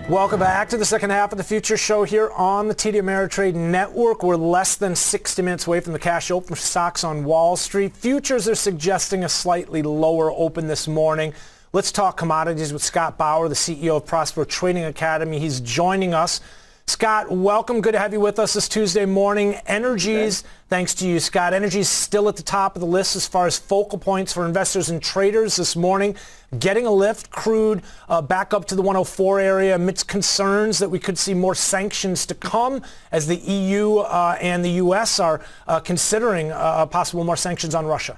Welcome back to the second half of the Future Show here on the TD Ameritrade Network. We're less than 60 minutes away from the cash open for stocks on Wall Street. Futures are suggesting a slightly lower open this morning. Let's talk commodities with Scott Bauer, the CEO of Prosper Trading Academy. He's joining us. Scott, welcome. Good to have you with us this Tuesday morning. Energies, thanks to you, Scott. Energy is still at the top of the list as far as focal points for investors and traders this morning. Getting a lift, crude back up to the 104 area amidst concerns that we could see more sanctions to come as the EU and the U.S. are considering possible more sanctions on Russia.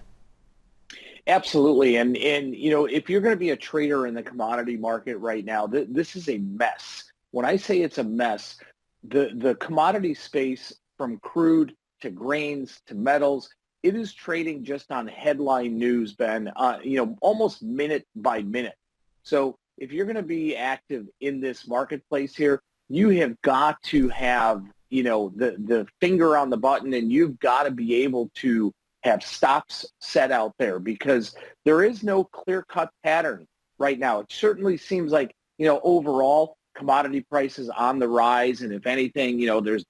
Absolutely. And you know, if you're going to be a trader in the commodity market right now, this is a mess. When I say it's a mess, the commodity space from crude to grains to metals, it is trading just on headline news, Ben, almost minute by minute. So if you're going to be active in this marketplace here, you have got to have, the finger on the button, and you've got to be able to have stops set out there, because there is no clear-cut pattern right now. It certainly seems like, overall, commodity prices on the rise, and if anything,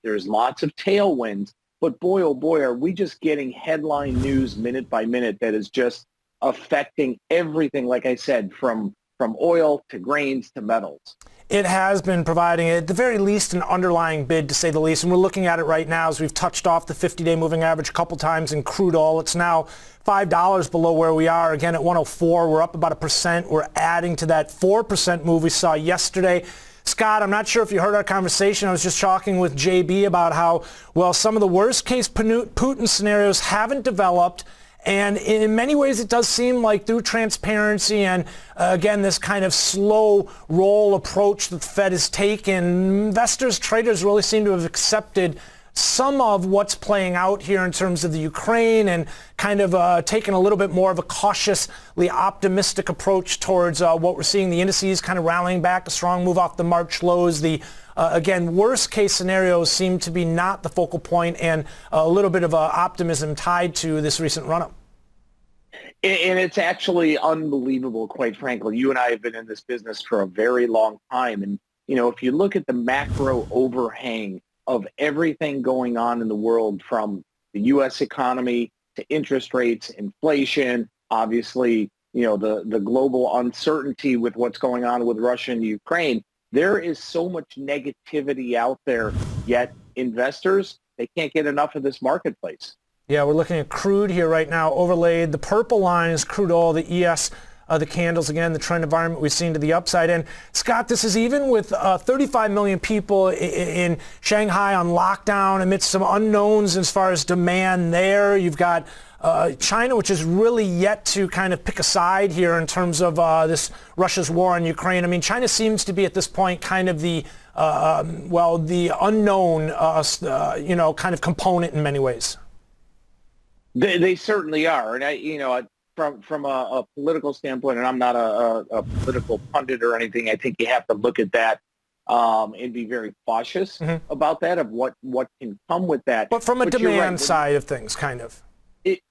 there's lots of tailwinds. But boy, oh boy, are we just getting headline news minute by minute that is just affecting everything, like I said, from oil to grains to metals. It has been providing, at the very least, an underlying bid, to say the least. And we're looking at it right now as we've touched off the 50-day moving average a couple times in crude oil. It's now $5 below where we are. Again, at 104, we're up about 1%. We're adding to that 4% move we saw yesterday. Scott, I'm not sure if you heard our conversation. I was just talking with JB about how, well, some of the worst case Putin scenarios haven't developed. And in many ways, it does seem like through transparency and, again, this kind of slow roll approach that the Fed has taken, investors, traders really seem to have accepted some of what's playing out here in terms of the Ukraine, and kind of taken a little bit more of a cautiously optimistic approach towards what we're seeing. The indices kind of rallying back, a strong move off the March lows. The again, worst case scenarios seem to be not the focal point, and a little bit of optimism tied to this recent run-up. And it's actually unbelievable, quite frankly. You and I have been in this business for a very long time. And, if you look at the macro overhang of everything going on in the world, from the U.S. economy to interest rates, inflation, obviously, the global uncertainty with what's going on with Russia and Ukraine, there is so much negativity out there, yet investors, they can't get enough of this marketplace. Yeah, we're looking at crude here right now, overlaid. The purple line is crude oil, the ES, the candles, again, the trend environment we've seen to the upside. And Scott, this is even with 35 million people in Shanghai on lockdown amidst some unknowns as far as demand there. You've got China, which is really yet to kind of pick a side here in terms of this Russia's war on Ukraine. I mean, China seems to be at this point kind of the, the unknown, kind of component in many ways. They certainly are. And from a political standpoint, and I'm not a political pundit or anything, I think you have to look at that and be very cautious about that, of what can come with that. But from a demand side of things, kind of.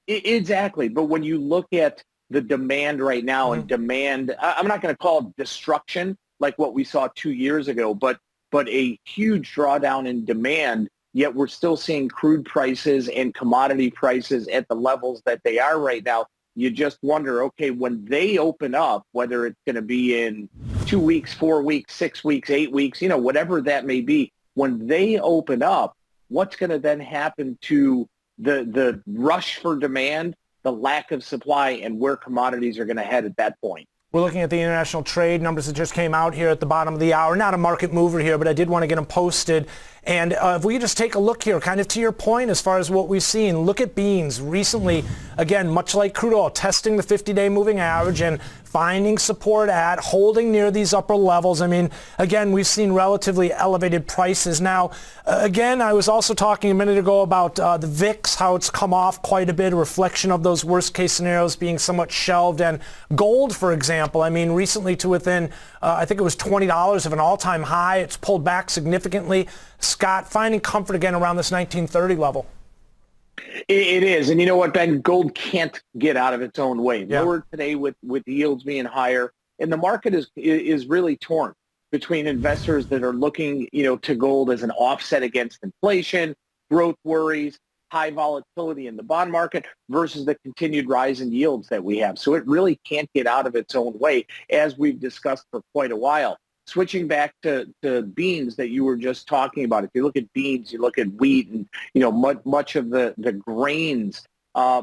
Exactly. But when you look at the demand right now, and demand, I'm not going to call it destruction like what we saw 2 years ago, but a huge drawdown in demand, yet we're still seeing crude prices and commodity prices at the levels that they are right now. You just wonder, okay, when they open up, whether it's going to be in 2 weeks, 4 weeks, 6 weeks, 8 weeks, whatever that may be, when they open up, what's going to then happen to the rush for demand, the lack of supply, and where commodities are going to head at that point? We're looking at the international trade numbers that just came out here at the bottom of the hour. Not a market mover here, but I did want to get them posted. And if we could just take a look here, kind of to your point as far as what we've seen, look at beans recently, again, much like crude oil, testing the 50-day moving average and finding support at, holding near these upper levels. I mean, again, we've seen relatively elevated prices. Now, again, I was also talking a minute ago about the VIX, how it's come off quite a bit, a reflection of those worst case scenarios being somewhat shelved. And gold, for example, I mean, recently to within, I think it was $20 of an all-time high. It's pulled back significantly. Scott, finding comfort again around this 1930 level. It is. And you know what, Ben? Gold can't get out of its own way. Yeah. Lower today with yields being higher. And the market is really torn. between investors that are looking, to gold as an offset against inflation, growth worries, high volatility in the bond market versus the continued rise in yields that we have. So it really can't get out of its own way, as we've discussed for quite a while. Switching back to beans that you were just talking about, if you look at beans, you look at wheat and, much of the grains,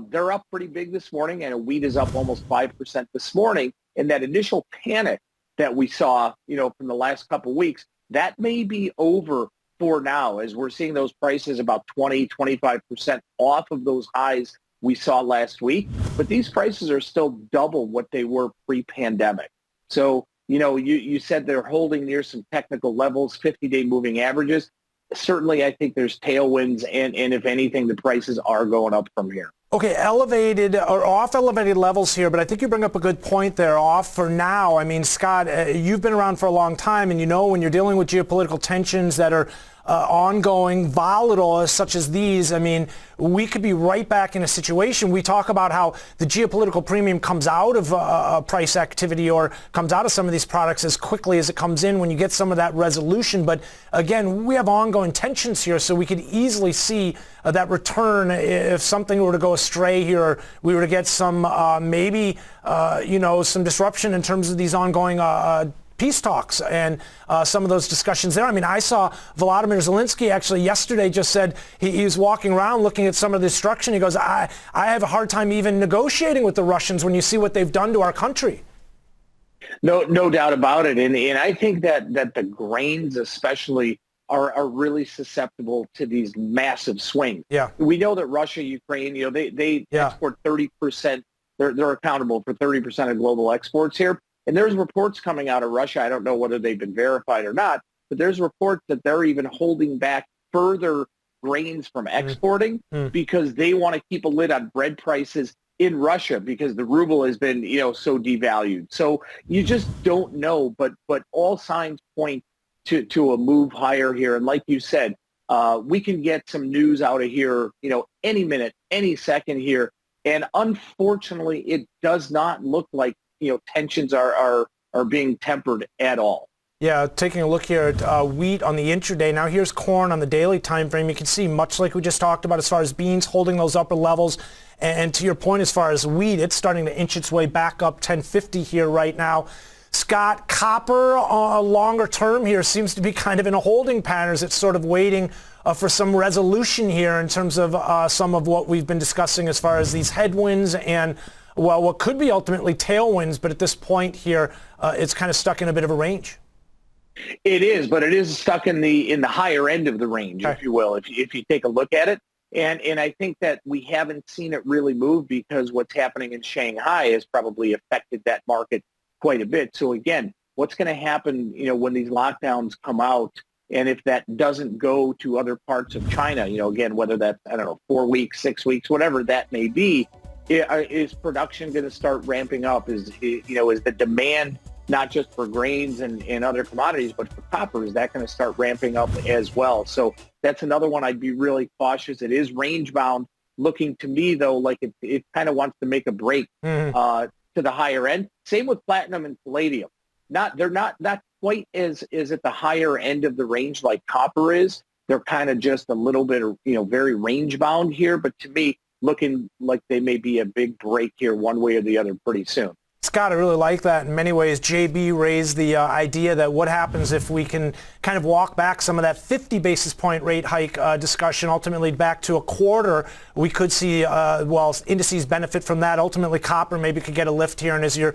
they're up pretty big this morning, and wheat is up almost 5% this morning. And that initial panic that we saw, from the last couple of weeks, that may be over for now, as we're seeing those prices about 20-25% off of those highs we saw last week. But these prices are still double what they were pre-pandemic. So, you said they're holding near some technical levels, 50-day moving averages. Certainly, I think there's tailwinds, and if anything, the prices are going up from here. Okay, elevated or off elevated levels here, but I think you bring up a good point there. Off for now. I mean, Scott, you've been around for a long time, and when you're dealing with geopolitical tensions that are ongoing, volatile such as these, I mean, we could be right back in a situation. We talk about how the geopolitical premium comes out of price activity or comes out of some of these products as quickly as it comes in when you get some of that resolution. But again, we have ongoing tensions here, so we could easily see that return if something were to go astray here, or we were to get some some disruption in terms of these ongoing peace talks and some of those discussions there. I mean, I saw Volodymyr Zelensky actually yesterday just said he was walking around looking at some of the destruction. He goes, I have a hard time even negotiating with the Russians when you see what they've done to our country. No doubt about it. And I think that the grains especially are really susceptible to these massive swings. Yeah. We know that Russia, Ukraine, they export 30%. They're accountable for 30% of global exports here. And there's reports coming out of Russia. I don't know whether they've been verified or not, but there's reports that they're even holding back further grains from exporting because they want to keep a lid on bread prices in Russia because the ruble has been, so devalued. So you just don't know, but all signs point to a move higher here. And like you said, we can get some news out of here, any minute, any second here. And unfortunately, it does not look like tensions are being tempered at all. Yeah, taking a look here at wheat on the intraday. Now here's corn on the daily time frame. You can see much like we just talked about as far as beans holding those upper levels. And to your point, as far as wheat, it's starting to inch its way back up 1050 here right now. Scott, copper longer term here seems to be kind of in a holding pattern as it's sort of waiting for some resolution here in terms of some of what we've been discussing as far as these headwinds and what could be ultimately tailwinds, but at this point here, it's kind of stuck in a bit of a range. It is, but it is stuck in the higher end of the range, if you will, if you take a look at it. And I think that we haven't seen it really move because what's happening in Shanghai has probably affected that market quite a bit. So again, what's going to happen, when these lockdowns come out, and if that doesn't go to other parts of China, again, whether that's, 4 weeks, 6 weeks, whatever that may be, is production going to start ramping up? Is the demand not just for grains and other commodities, but for copper, is that going to start ramping up as well? So that's another one I'd be really cautious. It is range bound, looking to me though like it kind of wants to make a break to the higher end. Same with platinum and palladium. They're not quite as at the higher end of the range like copper is. They're kind of just a little bit very range bound here, but to me, looking like they may be a big break here one way or the other pretty soon. Scott, I really like that. In many ways, JB raised the idea that what happens if we can kind of walk back some of that 50 basis point rate hike discussion, ultimately back to a quarter. We could see, indices benefit from that. Ultimately, copper maybe could get a lift here. And as you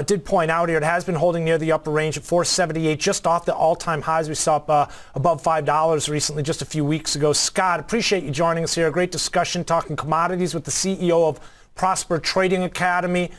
did point out here, it has been holding near the upper range at 478, just off the all-time highs we saw up above $5 recently, just a few weeks ago. Scott, appreciate you joining us here. A great discussion talking commodities with the CEO of Prosper Trading Academy.